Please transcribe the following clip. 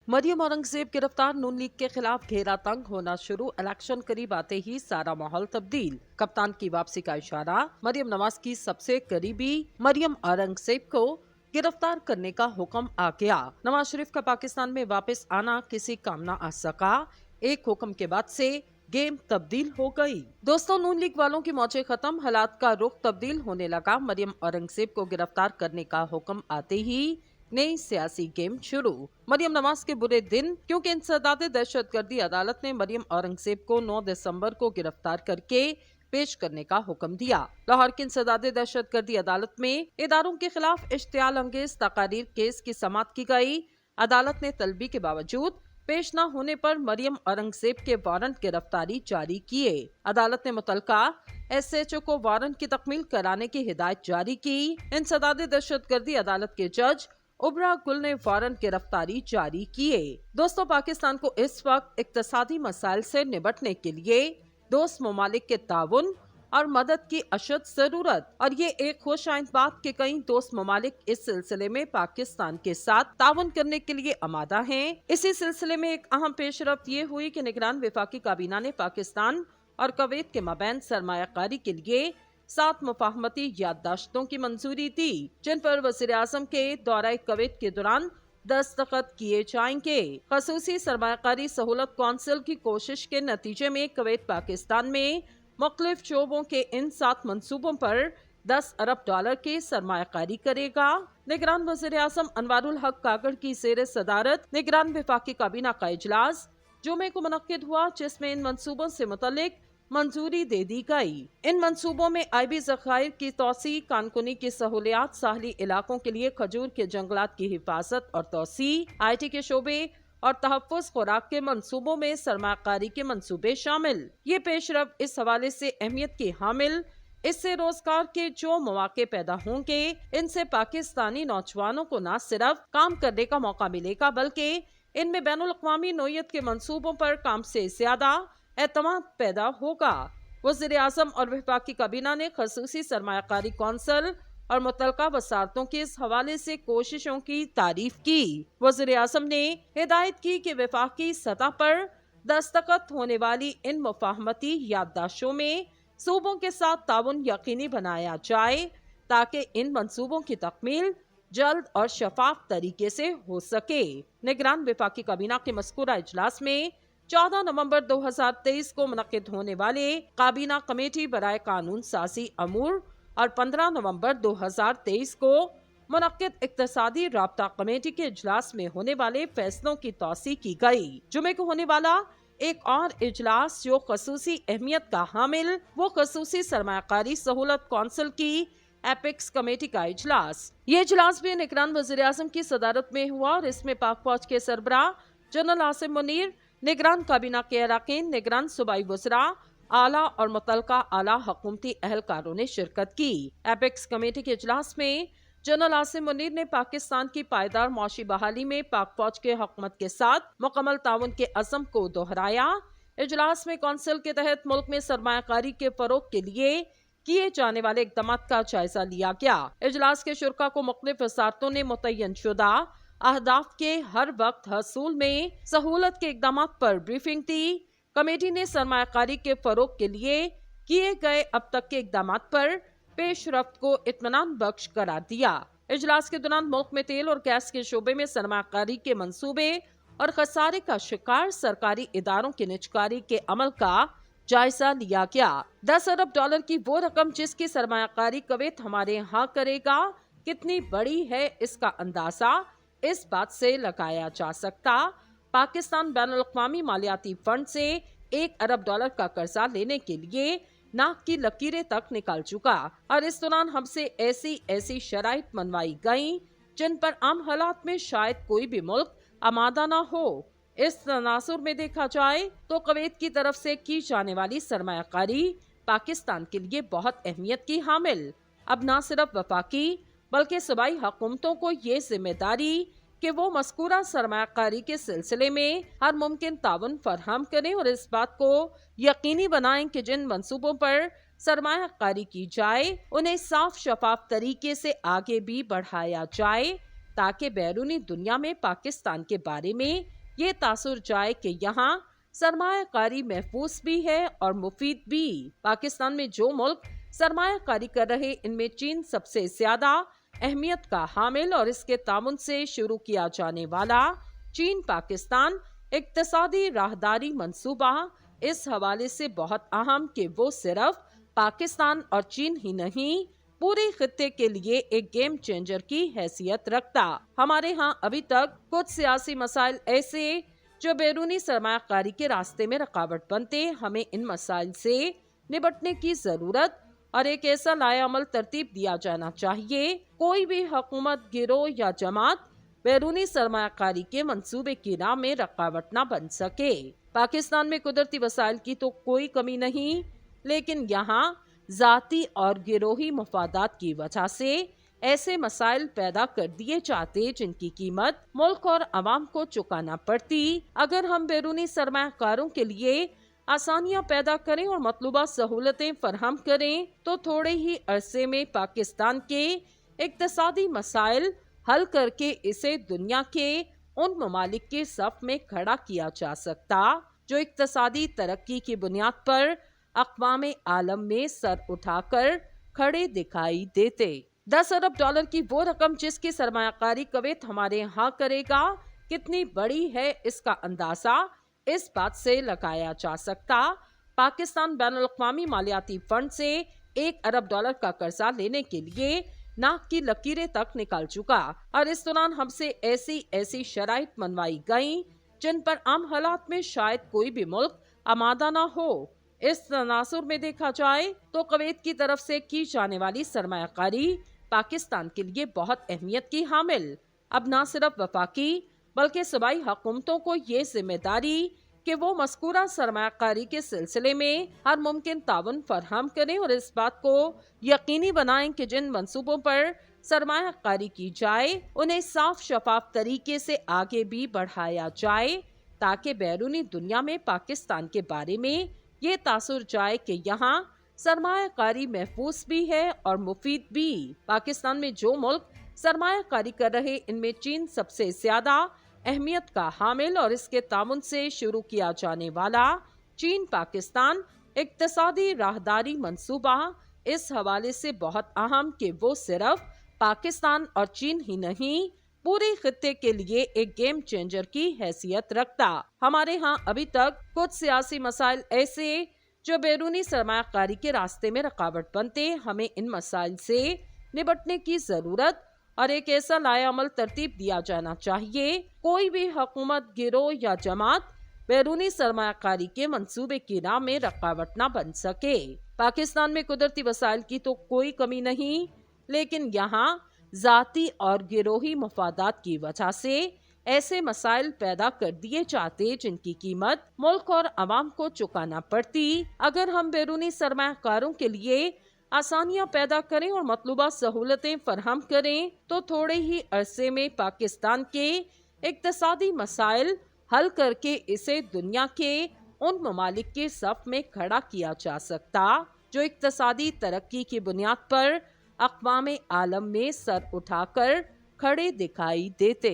मरियम औरंगजेब गिरफ्तार। नून लीग के खिलाफ घेरा तंग होना शुरू। इलेक्शन करीब आते ही सारा माहौल तब्दील। कप्तान की वापसी का इशारा। मरियम नवाज की सबसे करीबी मरियम औरंगजेब को गिरफ्तार करने का हुक्म आ गया। नवाज शरीफ का पाकिस्तान में वापस आना किसी काम न आ सका। एक हुक्म के बाद से गेम तब्दील हो गई। दोस्तों, नून लीग वालों की मौजें खत्म, हालात का रुख तब्दील होने लगा। मरियम औरंगजेब को गिरफ्तार करने का हुक्म आते ही नई सियासी गेम शुरू। मरियम नवाज के बुरे दिन, क्योंकि इंसदाद दहशतगर्दी अदालत ने मरियम औरंगजेब को 9 दिसंबर को गिरफ्तार करके पेश करने का हुक्म दिया। लाहौर की इंसदाद दहशतगर्दी अदालत में इदारों के खिलाफ इश्तियाल अंगेज तकारीर केस की समाअत की गई। अदालत ने तलबी के बावजूद पेश न होने पर मरियम औरंगजेब के वारंट गिरफ्तारी जारी किए। अदालत ने मुतलका SHO को वारंट की तकमील कराने की हिदायत जारी की। इंसदाद दहशतगर्दी अदालत के जज उबरा गुल ने वारंट गिरफ्तारी जारी किए। दोस्तों, पाकिस्तान को इस वक्त इक्तसादी मसाइल से निपटने के लिए दोस्त ममालिक के ताउन और मदद की अशद जरूरत, और ये एक खुश आइंद बात कि कई दोस्त ममालिक इस सिलसिले में पाकिस्तान के साथ ताउन करने के लिए आमादा हैं। इसी सिलसिले में एक अहम पेशरफ्त ये हुई कि निगरान वफाकी काबीना ने पाकिस्तान और कुवैत के मबैन सरमायाकारी के लिए 7 मुफाहमती याददाश्तों की मंजूरी दी, जिन पर वज़ीर आज़म के दौरे कुवैत के दौरान दस्तखत किए जाएंगे। खसूसी सरमायाकारी सहूलत कौंसिल की कोशिश के नतीजे में कुवैत पाकिस्तान में मुख्तलिफ शोबों के इन 7 मंसूबों पर 10 अरब डॉलर की सरमायाकारी करेगा। निगरान वज़ीर आज़म अनवारुल हक कागड़ की ज़ेर सदारत निगरान वफाकी काबीना का इजलास जुमे को मुनक्किद हुआ, जिसमें इन मंसूबों से मुतल्लिक मंजूरी दे दी गई। इन मंसूबों में आईबी ज़खायर की तोसी, कानकुनी की सहूलियात, साहली इलाकों के लिए खजूर के जंगलात की हिफाजत और तोसी, IT के शोबे और तहफ़्फ़ुज़ खुराक के मंसूबों में सरमायाकारी के मंसूबे शामिल। ये पेशरफ्त इस हवाले से अहमियत की हामिल, इससे रोजगार के जो मौके पैदा होंगे, इनसे पाकिस्तानी नौजवानों को न सिर्फ काम करने का मौका मिलेगा, बल्कि इनमें बैनुल अक़वामी नौइयत के मंसूबों पर काम से ज्यादा एतमाद पैदा होगा। वज़ीर आज़म और वफाकी काबीना ने खसूसी सरमायाकारी कौंसिल और मुतलका वसारतों के इस हवाले से कोशिशों की तारीफ की। वज़ीर आज़म ने हिदायत की कि वफाकी सतह पर दस्तखत होने वाली इन मुफाहमती याददाश्तों में सूबों के साथ ताउन यकीनी बनाया जाए, ताकि इन मंसूबों की तकमील जल्द और शफाफ तरीके से हो सके। निगरान वफाकी काबीना के मज़कूरा इजलास में 14 नवंबर 2023 को मुनक्किद होने वाले काबीना कमेटी बराए कानून साजी अमूर और 15 नवंबर 2023 को मुनक्किद इक्तसादी राब्ता कमेटी के इजलास में होने वाले फैसलों की तौसी की गई। जुमे को होने वाला एक और इजलास जो खसूसी अहमियत का हामिल, वो खसूसी सरमायाकारी सहूलत कौंसिल की एपिक्स कमेटी का इजलास। ये इजलास भी निगरान वज़ीर आज़म की सदारत में हुआ और इसमें पाक फौज के सरबराह जनरल आसिम मुनीर, निगरान काबीना के अरकान, निगरान सूबाई वज़रा, आला और मुतलका आला हुकूमती अहलकारों ने शिरकत की। एपिक्स कमेटी के इजलास में जनरल आसिम मुनीर ने पाकिस्तान की पायदार मौशी बहाली में पाक फौज के हुकूमत के साथ मुकम्मल ताउन के अज़म को दोहराया। इजलास में कौंसिल के तहत मुल्क में सरमायाकारी के फरोग के लिए किए जाने वाले इक़दाम का जायजा लिया गया। इजलास के शुरा को मुख्तलिफ वज़ारतों ने मुतय्यन शुदा अहदाफ के हर वक्त हसूल में सहूलत के इक़दाम पर ब्रीफिंग दी। कमेटी ने सरमायाकारी के फरोग के लिए किए गए अब तक के इक़दाम पर पेशरफ्त को इत्मीनान बख्श करार दिया। इजलास के दौरान मुल्क में तेल और गैस के शोबे में सरमायाकारी के मंसूबे और खसारे का शिकार सरकारी इदारों की निजकारी के अमल का जायजा लिया गया। 10 अरब डॉलर की वो रकम जिसकी सरमायाकारी कुवैत हमारे यहाँ करेगा, कितनी बड़ी है इसका अंदाजा इस बात से लगाया जा सकता। पाकिस्तान बैनुल अक़वामी मालियाती फंड से 1 अरब डॉलर का कर्जा लेने के लिए नाक की लकीरें तक निकाल चुका, और इस दौरान हमसे ऐसी शराइत मनवाई गई जिन पर आम हालात में शायद कोई भी मुल्क आमादा न हो। इस तनासुर में देखा जाए तो कुवैत की तरफ से की जाने वाली सरमायाकारी पाकिस्तान के लिए बहुत अहमियत की हामिल। अब न सिर्फ वफाकी बल्कि सूबाई हुकूमतों को ये जिम्मेदारी कि वो मज़कूरा सरमायाकारी के सिलसिले में हर मुमकिन ताउन फराहम करें और इस बात को यकीनी बनाएं कि जिन मंसूबों पर सरमायाकारी की जाए उन्हें साफ शफाफ तरीके से आगे भी बढ़ाया जाए, ताकि बैरूनी दुनिया में पाकिस्तान के बारे में ये तासुर जाए कि यहाँ सरमायाकारी महफूज भी है और मुफीद भी। पाकिस्तान में जो मुल्क सरमायाकारी कर रहे इनमें चीन सबसे ज्यादा अहमियत का हामिल और इसके तामुन से शुरू किया जाने वाला चीन पाकिस्तान इक्तिसादी राहदारी मंसूबा इस हवाले से बहुत अहम कि वो सिर्फ पाकिस्तान और चीन ही नहीं पूरे खित्ते के लिए एक गेम चेंजर की हैसियत रखता। हमारे यहाँ अभी तक कुछ सियासी मसाइल ऐसे जो बैरूनी सरमायाकारी के रास्ते में रुकावट बनते, हमें इन मसाइल से निपटने की जरूरत और एक ऐसा लायामल तरतीब दिया जाना चाहिए कोई भी हुकूमत गिरोह या जमात बैरूनी सरमायाकारी के मंसूबे की राह में रुकावट न बन सके। पाकिस्तान में कुदरती वसाइल की तो कोई कमी नहीं, लेकिन यहाँ जाती और गिरोही मफादात की वजह से ऐसे मसाइल पैदा कर दिए जाते जिनकी कीमत मुल्क और अवाम को चुकाना पड़ती। अगर हम बैरूनी सरमायाकारों के लिए आसानियां पैदा करें और मतलूबा सहूलतें फराहम करें तो थोड़े ही अरसे में पाकिस्तान के इक्तिसादी मसाइल हल करके इसे दुनिया के उन ममालिक के सफ में खड़ा किया जा सकता जो इक्तिसादी तरक्की की बुनियाद पर अक़वाम आलम में सर उठाकर खड़े दिखाई देते। 10 अरब डॉलर की वो रकम जिसकी सरमायाकारी कुवैत हमारे यहाँ करेगा कितनी बड़ी है इसका अंदाजा इस बात से लगाया जा सकता। पाकिस्तान बैनुल अक़वामी मालियाती फंड से 1 अरब डॉलर का कर्जा लेने के लिए नाक की लकीरें तक निकाल चुका और इस दौरान हमसे ऐसी शराइत मनवाई गई जिन पर आम हालात में शायद कोई भी मुल्क आमादा ना हो। इस तनासुर में देखा जाए तो कुवैत की तरफ से की जाने वाली सरमायाकारी पाकिस्तान के लिए बहुत अहमियत की हामिल। अब न सिर्फ वफाकी बल्कि सूबाई हुकूमतों को ये जिम्मेदारी कि वो मज़कूरा सरमायाकारी के सिलसिले में हर मुमकिन ताउन फराहम करें और इस बात को यकीनी बनाएं कि जिन मंसूबों पर सरमायाकारी की जाए उन्हें साफ शफाफ तरीके से आगे भी बढ़ाया जाए ताकि बैरूनी दुनिया में पाकिस्तान के बारे में ये तासुर जाए कि यहाँ सरमायाकारी महफूज भी है और मुफीद भी। पाकिस्तान में जो मुल्क सरमायाकारी कर रहे इनमें चीन सबसे ज्यादा अहमियत का हामिल और इसके तामुन से शुरू किया जाने वाला चीन पाकिस्तान इक्तिसादी राहदारी मंसूबा इस हवाले से बहुत अहम कि वो सिर्फ पाकिस्तान और चीन ही नहीं पूरे खित्ते के लिए एक गेम चेंजर की हैसियत रखता। हमारे यहाँ अभी तक कुछ सियासी मसाइल ऐसे जो बैरूनी सरमायाकारी के रास्ते में रुकावट बनते, हमें इन मसाइल से निपटने की जरूरत और एक ऐसा लायामल तरतीब दिया जाना चाहिए कोई भी हुकूमत गिरोह या जमात बैरूनी सरमायाकारी के मंसूबे की राह में रुकावट न बन सके। पाकिस्तान में कुदरती वसाइल की तो कोई कमी नहीं, लेकिन यहाँ जाती और गिरोही मफादात की वजह से ऐसे मसाइल पैदा कर दिए जाते जिनकी कीमत मुल्क और अवाम को चुकाना पड़ती। अगर हम बैरूनी सरमायाकारों के लिए आसानियां पैदा करें और मतलूबा सहूलतें फराहम करें तो थोड़े ही अरसे में पाकिस्तान के इक्तिसादी मसाइल हल करके इसे दुनिया के उन ममालिक के सफ में खड़ा किया जा सकता जो इक्तिसादी तरक्की की बुनियाद पर अक़वाम आलम में सर उठाकर खड़े दिखाई देते।